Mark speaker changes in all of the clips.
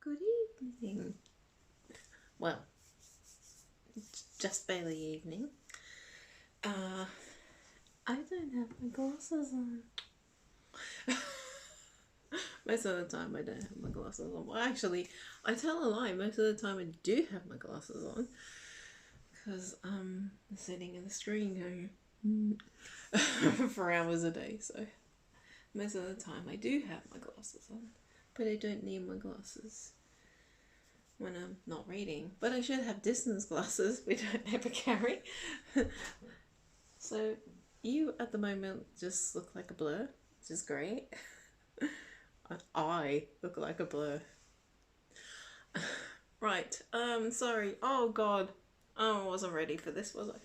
Speaker 1: Good evening. Well, it's just barely evening. I don't have my glasses on. Most of the time I don't have my glasses on. Well, actually, I tell a lie. Most of the time I do have my glasses on. Because I'm sitting in the screen going for hours a day. So most of the time I do have my glasses on. But I don't need my glasses when I'm not reading. But I should have distance glasses, we don't ever carry. So you at the moment just look like a blur, which is great. I look like a blur. Right, sorry. Oh god. Oh, I wasn't ready for this, was I?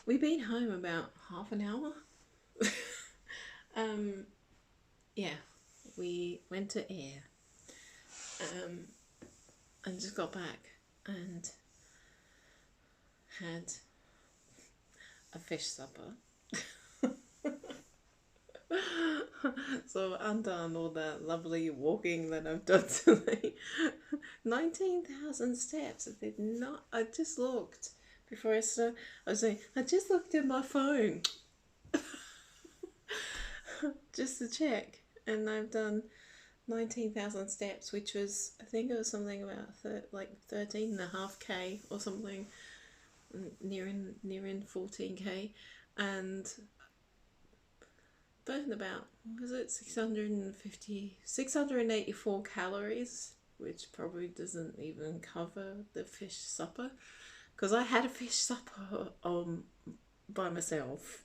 Speaker 1: We've been home about half an hour. Yeah, we went to Air. And just got back and had a fish supper. So undone all that lovely walking that I've done today. 19,000 steps. I did not. I just looked before I started. I was saying, I just looked at my phone just to check, and I've done 19,000 steps, which was, I think it was something about like 13.5k or something, nearing 14k, and burned about, was it 684 calories, which probably doesn't even cover the fish supper, because I had a fish supper by myself.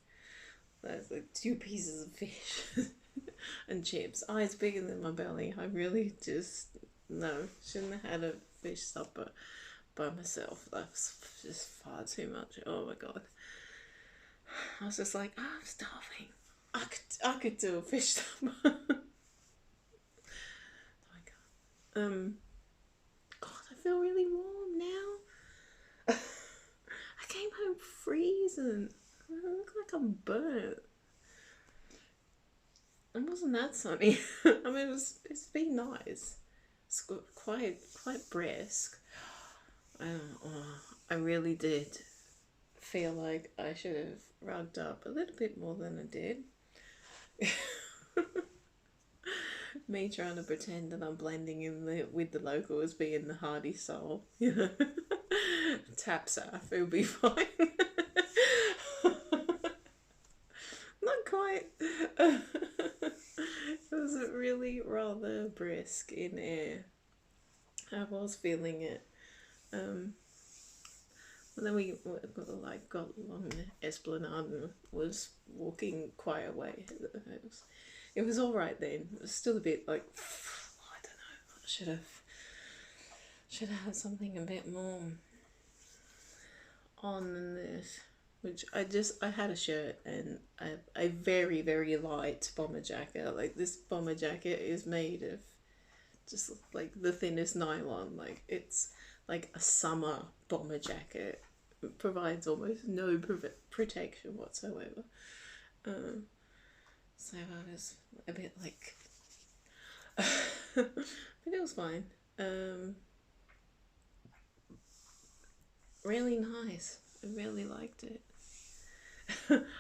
Speaker 1: That's like 2 pieces of fish and chips, eyes bigger than my belly. I really just, no, shouldn't have had a fish supper by myself. That's just far too much. Oh my god. I was just like, oh, I'm starving. I could do a fish supper. Oh my god. God, I feel really warm now. I came home freezing. I look like I'm burnt. It wasn't that sunny. I mean, it's been nice. It's quite brisk. I really did feel like I should have rugged up a little bit more than I did. Me trying to pretend that I'm blending in with the locals, being the hardy soul, you know. Tap Saf, it'll be fine. Not quite. It was really rather brisk in Air. I was feeling it. And then we got along the esplanade and was walking quite a way. It was all right then. It was still a bit like, I don't know. I should have had something a bit more on than this. Which I had a shirt and a very, very light bomber jacket. Like, this bomber jacket is made of just like the thinnest nylon. Like, it's like a summer bomber jacket. It provides almost no protection whatsoever. So I was a bit like, but it was fine. Really nice. I really liked it.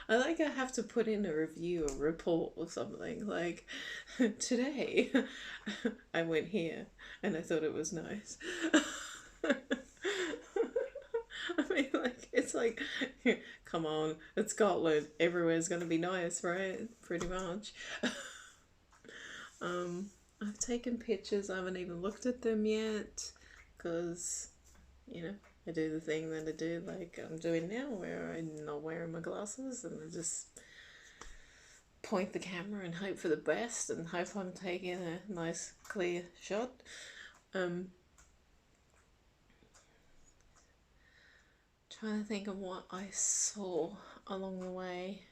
Speaker 1: I have to put in a review, a report or something. Like, today I went here and I thought it was nice. I mean, like, it's like, come on, it's Scotland. Everywhere's going to be nice, right? Pretty much. I've taken pictures. I haven't even looked at them yet because, you know, I do the thing that I do, like I'm doing now, where I'm not wearing my glasses and I just point the camera and hope for the best and hope I'm taking a nice clear shot. Trying to think of what I saw along the way,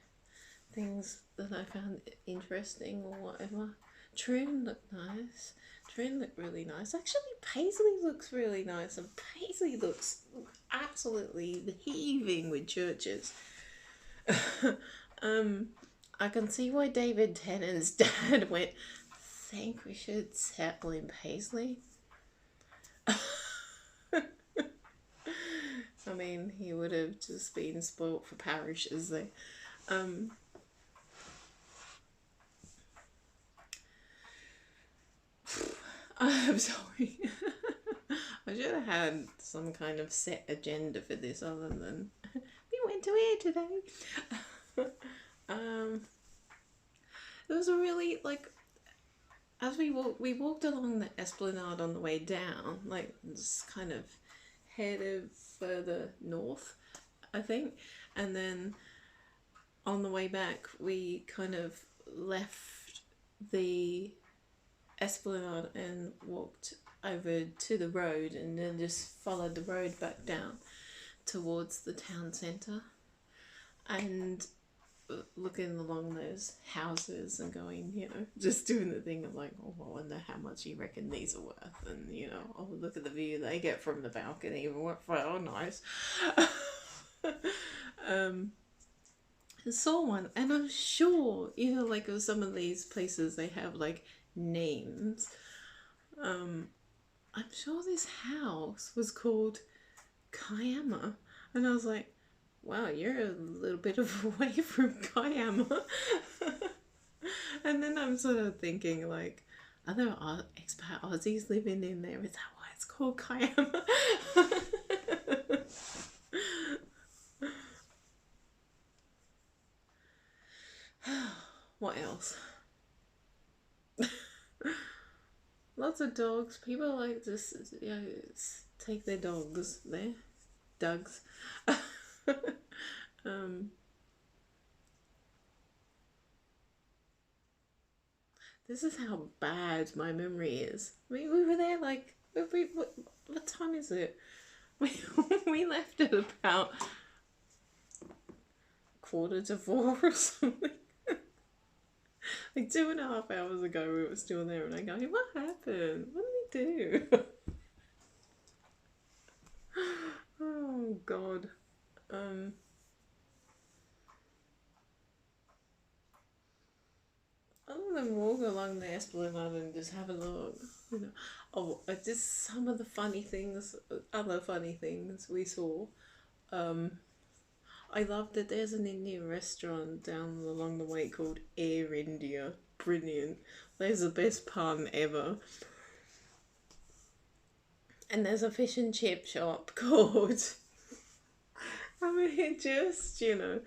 Speaker 1: things that I found interesting or whatever. Troon looked nice. Troon looked really nice. Actually, Paisley looks really nice, and Paisley looks absolutely heaving with churches. I can see why David Tennant's dad went, think we should settle in Paisley. I mean, he would have just been spoilt for parishes there. I'm sorry. I should have had some kind of set agenda for this other than we went to here today. It was a really, like, as we walked along the esplanade on the way down, like just kind of headed further north, I think, and then on the way back we kind of left the esplanade and walked over to the road and then just followed the road back down towards the town centre and looking along those houses and going, you know, just doing the thing of like, oh, I wonder how much you reckon these are worth, and you know, oh, look at the view they get from the balcony, and what, oh, nice. I saw one, and I'm sure, you know, like some of these places they have like names. I'm sure this house was called Kiama, and I was like, wow, you're a little bit of away from Kiama. And then I'm sort of thinking, like, are there expat Aussies living in there? Is that why it's called Kiama? What else? Lots of dogs. People like just, you know, take their dogs there. Dogs. This is how bad my memory is. We were there like, what time is it? We left at about 3:45 or something. Like 2.5 hours ago we were still there, and I go, what happened? What did we do? Oh god. Other than walk along the esplanade and just have a look, you know. Oh, just some of the funny things, other funny things we saw. I love that there's an Indian restaurant down along the way called Air India. Brilliant. There's the best pun ever. And there's a fish and chip shop called, I mean, just, you know,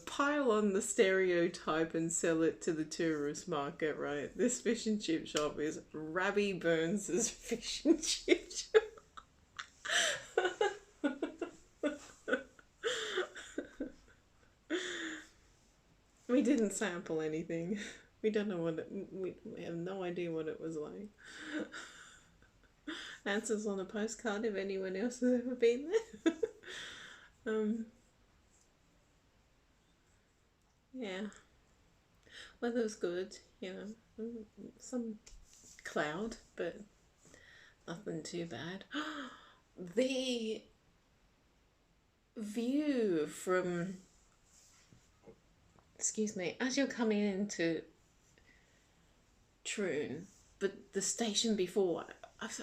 Speaker 1: pile on the stereotype and sell it to the tourist market, right? This fish and chip shop is Rabbie Burns's fish and chip shop. We didn't sample anything. We don't know what we have no idea what it was like. Answers on a postcard if anyone else has ever been there. Yeah. Weather's good, you know. Some cloud, but nothing too bad. The view from, excuse me, as you're coming into Troon, but the station before,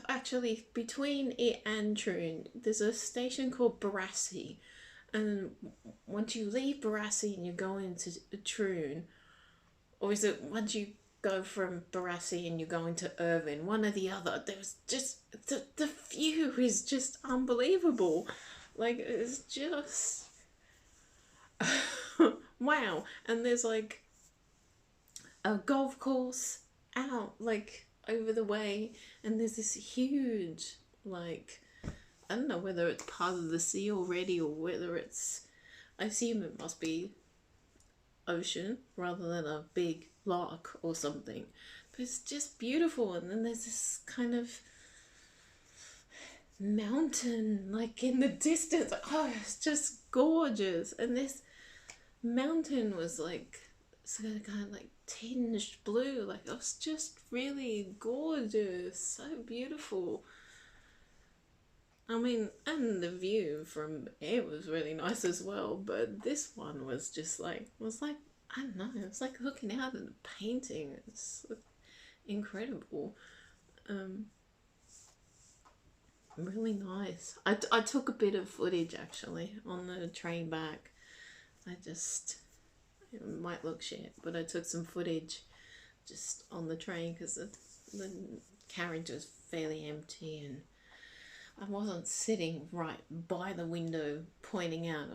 Speaker 1: actually between it and Troon, there's a station called Barassi, and once you leave Barassi and you go into Troon, or is it once you go from Barassi and you go into Irvine, one or the other, there's just, the view is just unbelievable. Like, it's just wow. And there's like a golf course out like over the way, and there's this huge, like, I don't know whether it's part of the sea already or whether it's, I assume it must be ocean rather than a big lock or something, but it's just beautiful. And then there's this kind of mountain like in the distance, like, oh, it's just gorgeous. And this mountain was like sort of kind of like tinged blue, like it was just really gorgeous, so beautiful. I mean, and the view from air was really nice as well, but this one was just like, I don't know, it's like looking out at the painting. It's incredible. Really nice. I took a bit of footage actually on the train back. It might look shit, but I took some footage just on the train because the carriage was fairly empty and I wasn't sitting right by the window pointing out.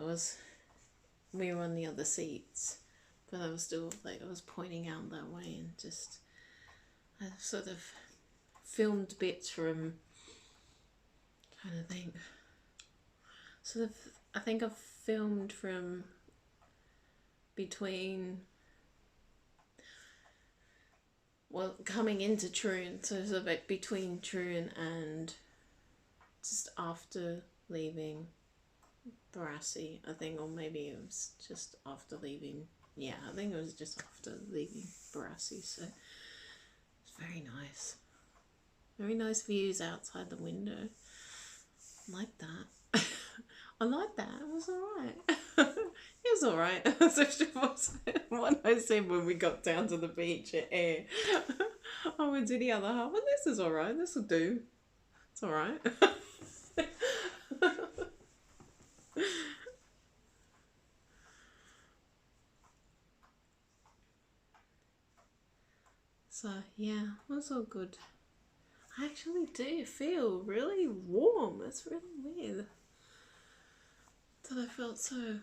Speaker 1: We were on the other seats, but I was still like, I was pointing out that way and just, I sort of filmed bits from, trying to think, sort of, I think I've filmed from between, well, coming into Troon, so sort of like between Troon and just after leaving Barassi, I think, or maybe it was just after leaving. Yeah, I think it was just after leaving Barassi. So it's very nice. Very nice views outside the window. I like that. I like that. It was alright. It was alright. What I said when we got down to the beach at Air. I went to the other half, and this is alright. This will do. It's alright. So yeah, it was all good. I actually do feel really warm. It's really weird that I felt so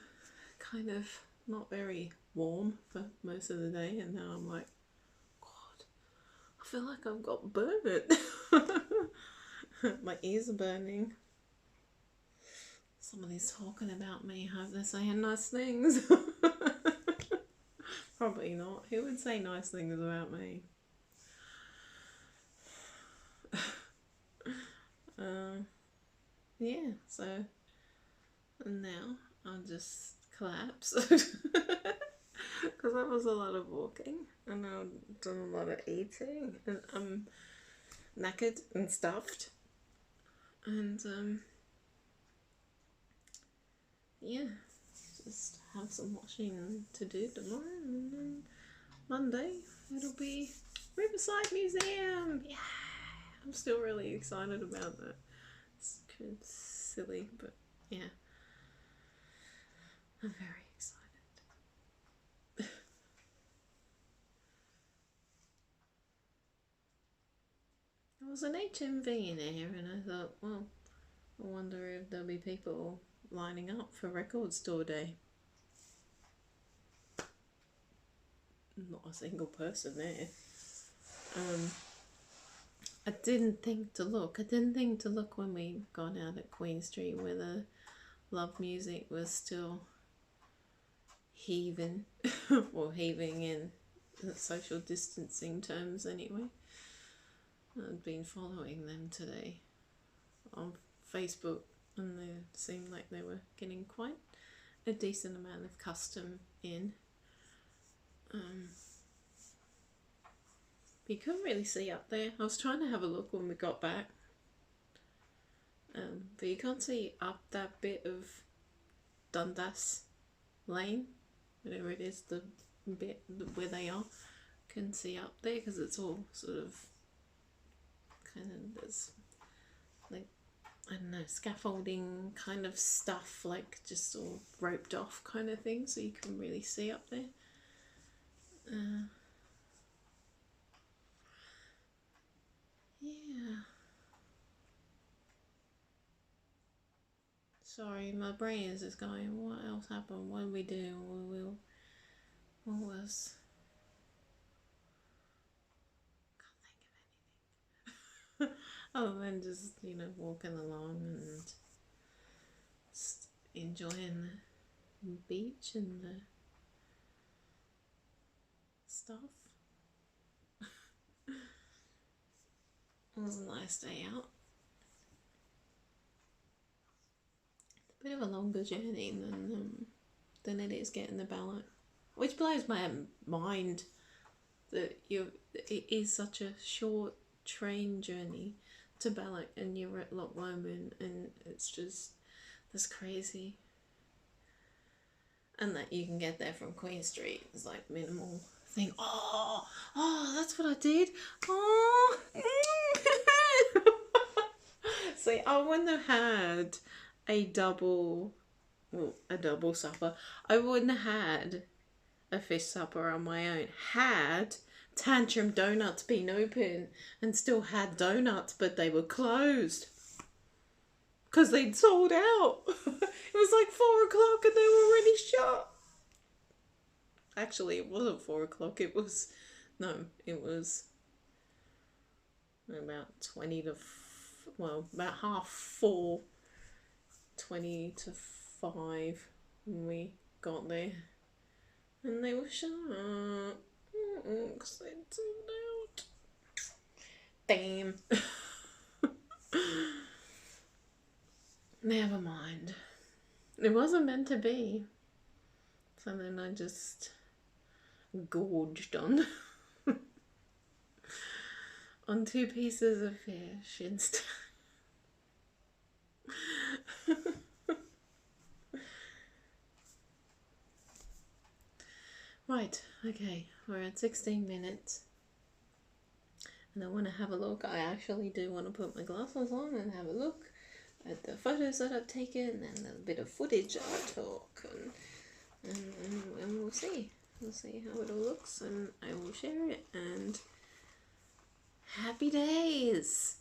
Speaker 1: kind of not very warm for most of the day, and now I'm like, God, I feel like I've got burnt. My ears are burning. Somebody's talking about me. I hope they're saying nice things. Probably not. Who would say nice things about me? Yeah, so and now I'll just collapse because that was a lot of walking and I've done a lot of eating and I'm knackered and stuffed and yeah, just have some washing to do tomorrow and then Monday it'll be Riverside Museum. Yeah, I'm still really excited about that. It's silly, but yeah, I'm very excited. There was an HMV in here, and I thought, well, I wonder if there'll be people lining up for Record Store Day. Not a single person there. I didn't think to look. I didn't think to look when we got out at Queen Street whether Love Music was still heaving, or heaving in social distancing terms anyway. I'd been following them today on Facebook and they seemed like they were getting quite a decent amount of custom in. But you couldn't really see up there. I was trying to have a look when we got back, but you can't see up that bit of Dundas Lane, whatever it is, the bit where they are. Can see up there because it's all sort of kind of, there's like, I don't know, scaffolding kind of stuff, like just all roped off kind of thing, so you can really see up there. Yeah. Sorry, my brain is just going, what else happened? What did we do? What was... Can't think of anything. Other than just, walking along and just enjoying the beach and the stuff. It was a nice day out. It's a bit of a longer journey than it is getting the ballot, which blows my mind that it is such a short train journey to Balloch and you're at Loch Lomond, and it's just, that's crazy. and that you can get there from Queen Street is like minimal thing. Oh, that's what I did. Oh, see, I wouldn't have had a double, a double supper. I wouldn't have had a fish supper on my own. Had Tantrum Donuts been open and still had donuts, but they were closed because they'd sold out. It was like 4 o'clock and they were already shut. Actually, it wasn't 4 o'clock. It was about 20 to about half 4, 20 to 5 when we got there, and they were shut because they'd sold out. Damn. Never mind. It wasn't meant to be. So then I just gorged on 2 pieces of fish instead. Right, okay, we're at 16 minutes. And I want to have a look. I actually do want to put my glasses on and have a look at the photos that I've taken and a bit of footage that I took. And we'll see. We'll see how it all looks, and I will share it. And happy days!